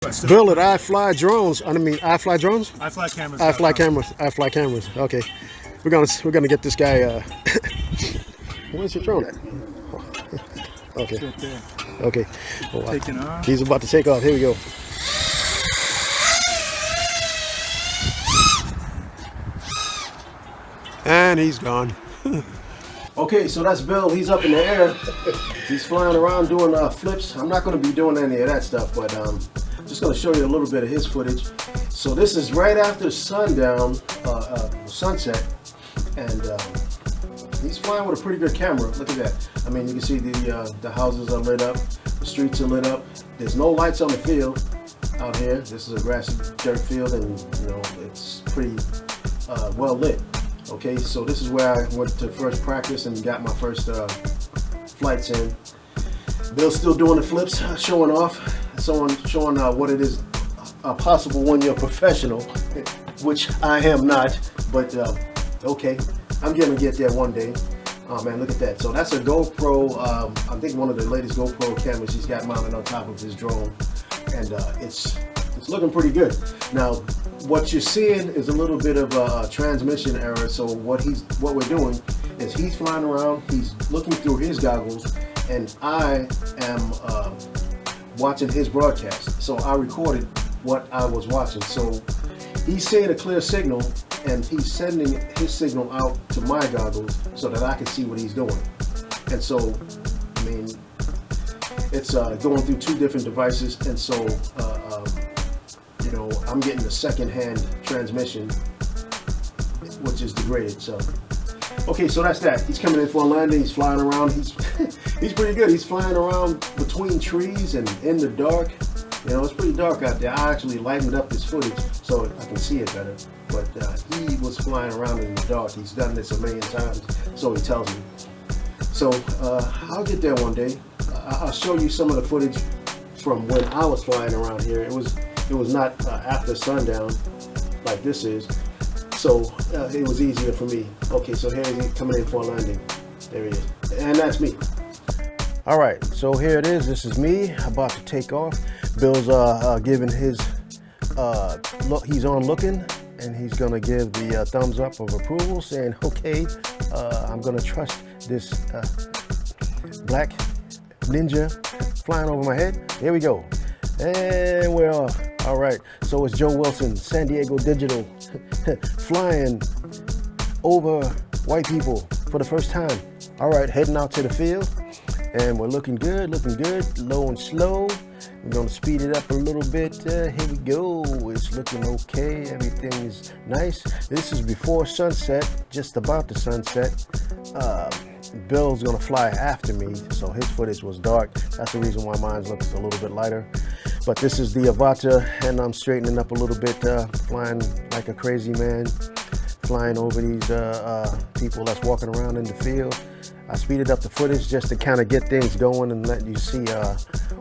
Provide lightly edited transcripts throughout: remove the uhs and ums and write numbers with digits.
Bill at iFly Drones. iFly Drones. iFly cameras. iFly cameras. iFly cameras. Okay, we're gonna get this guy. Where's your drone at? Okay. Right there. Okay. Oh, Taking off. He's about to take off. Here we go. And he's gone. Okay, so that's Bill. He's up in the air. He's flying around doing flips. I'm not going to be doing any of that stuff, but just going to show you a little bit of his footage. So this is right after sundown, sunset, and he's flying with a pretty good camera. Look at that. I mean, you can see the houses are lit up, the streets are lit up. There's no lights on the field out here. This is a grassy dirt field, and you know it's pretty well lit. Okay, so this is where I went to first practice and got my first flights in. Bill's still doing the flips, showing off, showing what it is possible when you're a professional, which I am not, but okay, I'm gonna get there one day. Oh man, look at that. So that's a GoPro, I think one of the latest GoPro cameras he's got mounted on top of his drone, and it's looking pretty good. Now, what you're seeing is a little bit of a transmission error. So what we're doing is he's flying around, he's looking through his goggles, and I am watching his broadcast. So I recorded what I was watching. So he's seeing a clear signal, and he's sending his signal out to my goggles so that I can see what he's doing. And so, I mean, it's going through two different devices, and so you know, I'm getting the second-hand transmission, which is degraded. So, okay, so that's that. He's coming in for a landing. He's flying around. He's pretty good. He's flying around between trees and in the dark. You know, it's pretty dark out there. I actually lightened up this footage so I can see it better. But he was flying around in the dark. He's done this a million times, so he tells me. So I'll get there one day. I'll show you some of the footage from when I was flying around here. It was not after sundown like this is, so it was easier for me. Okay, so here he's coming in for a landing. There he is, and that's me. All right, so here it is. This is me about to take off. Bill's giving his look. He's on looking, and he's gonna give the thumbs up of approval, saying, "Okay, I'm gonna trust this black ninja flying over my head." Here we go, and we're off. All right, so it's Joe Wilson, San Diego Digital, flying over white people for the first time. All right, heading out to the field, and we're looking good, low and slow. We're gonna speed it up a little bit. Here we go. It's looking okay. Everything is nice. This is before sunset, just about the sunset. Bill's gonna fly after me, so his footage was dark. That's the reason why mine looks a little bit lighter. But this is the Avata, and I'm straightening up a little bit, flying like a crazy man, flying over these people that's walking around in the field. I speeded up the footage just to kind of get things going and let you see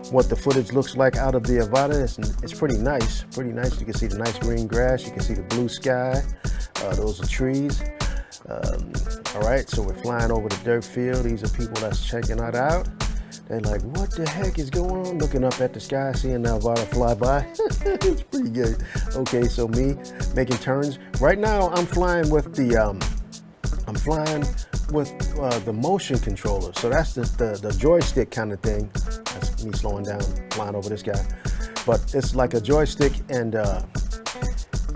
what the footage looks like out of the Avata. It's pretty nice, pretty nice. You can see the nice green grass, you can see the blue sky, those are trees. All right, so we're flying over the dirt field. These are people that's checking that out. They're like, what the heck is going on? Looking up at the sky, seeing the Avata fly by. It's pretty good. Okay, so me making turns. Right now, I'm flying with the motion controller. So that's the joystick kind of thing. That's me slowing down, flying over this guy. But it's like a joystick, and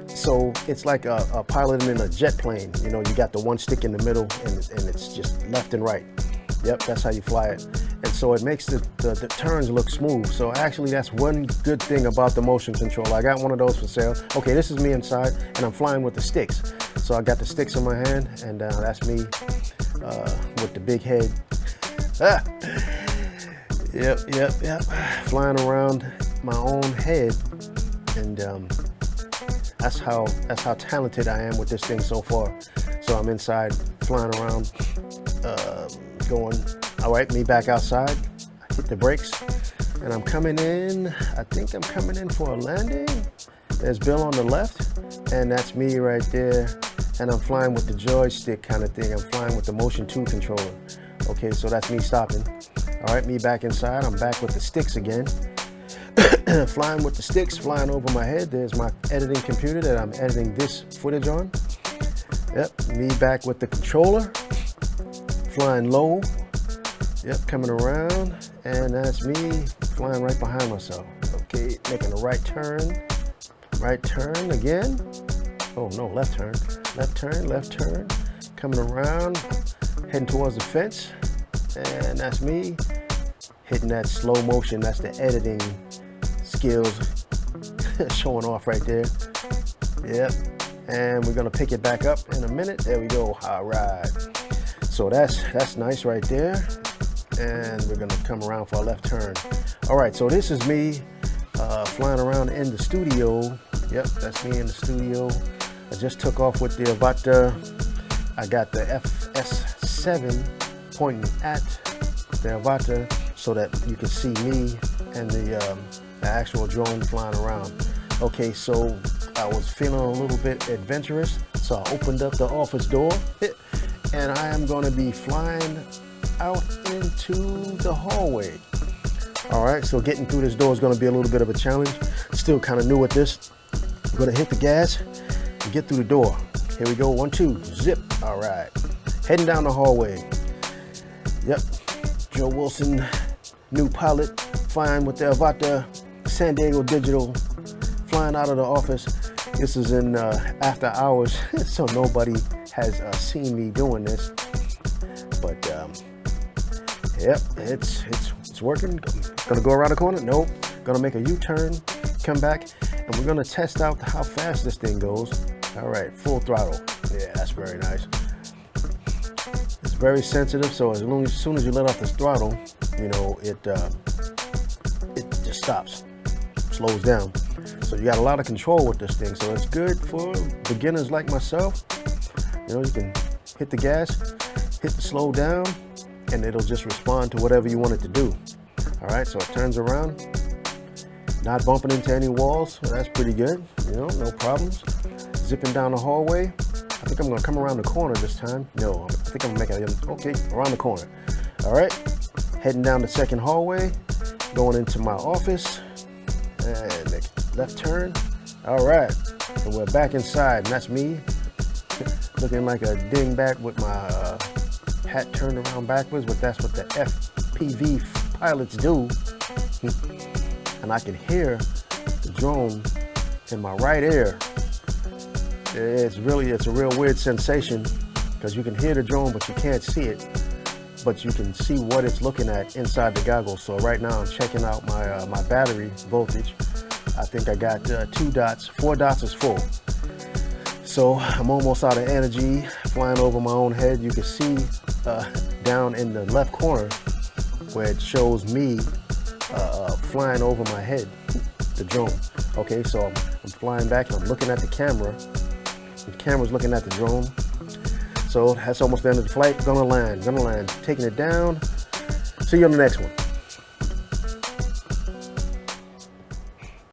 so it's like a piloting in a jet plane. You know, you got the one stick in the middle, and it's just left and right. Yep, that's how you fly it. And so it makes the turns look smooth. So actually, that's one good thing about the motion controller. I got one of those for sale. Okay, this is me inside, and I'm flying with the sticks. So I got the sticks in my hand, and that's me with the big head. Ah. Yep. Flying around my own head, and that's how talented I am with this thing so far. So I'm inside, flying around, going. All right, me back outside. I hit the brakes, and I'm coming in. I think I'm coming in for a landing. There's Bill on the left, and that's me right there. And I'm flying with the joystick kind of thing. I'm flying with the Motion 2 controller. Okay, so that's me stopping. All right, me back inside. I'm back with the sticks again. flying with the sticks, flying over my head. There's my editing computer that I'm editing this footage on. Yep, me back with the controller, flying low. Yep, coming around, and that's me flying right behind myself. Okay, making a right turn again. Oh no, left turn, coming around, heading towards the fence, and that's me hitting that slow motion. That's the editing skills showing off right there. Yep, and we're gonna pick it back up in a minute. There we go. All right, so that's nice right there, and we're gonna come around for a left turn. All right, so this is me flying around in the studio. Yep, that's me in the studio. I just took off with the Avata. I got the FS7 pointing at the Avata so that you can see me and the actual drone flying around. Okay, so I was feeling a little bit adventurous, so I opened up the office door, and I am going to be flying out into the hallway. All right, so getting through this door is going to be a little bit of a challenge. Still kind of new at this. I'm going to hit the gas and get through the door. Here we go, 1, 2, zip. All right, heading down the hallway. Yep, Joe Wilson, new pilot, flying with the Avata, San Diego Digital, flying out of the office. This is in after hours, so nobody has seen me doing this. But yep, it's working. Gonna go around the corner? Nope. Gonna make a U-turn, come back, and we're gonna test out how fast this thing goes. All right, full throttle. Yeah, that's very nice. It's very sensitive, so as soon as you let off the throttle, you know, it just stops, slows down. So you got a lot of control with this thing, so it's good for beginners like myself. You know, you can hit the gas, hit the slow down, and it'll just respond to whatever you want it to do. All right, so it turns around, not bumping into any walls, so that's pretty good, you know, no problems. Zipping down the hallway. I think I'm gonna come around the corner this time. No, I think I'm gonna make it, okay, around the corner. All right, heading down the second hallway, going into my office, and make left turn. All right, and we're back inside, and that's me, looking like a dingbat with my hat turned around backwards, but that's what the FPV pilots do. And I can hear the drone in my right ear. It's a real weird sensation because you can hear the drone, but you can't see it. But you can see what it's looking at inside the goggles. So right now I'm checking out my battery voltage. I think I got 2 dots, 4 dots is full. So I'm almost out of energy, flying over my own head. You can see down in the left corner where it shows me flying over my head, the drone. Okay, so I'm flying back and I'm looking at the camera. The camera's looking at the drone. So that's almost the end of the flight. Gonna land, taking it down. See you on the next one.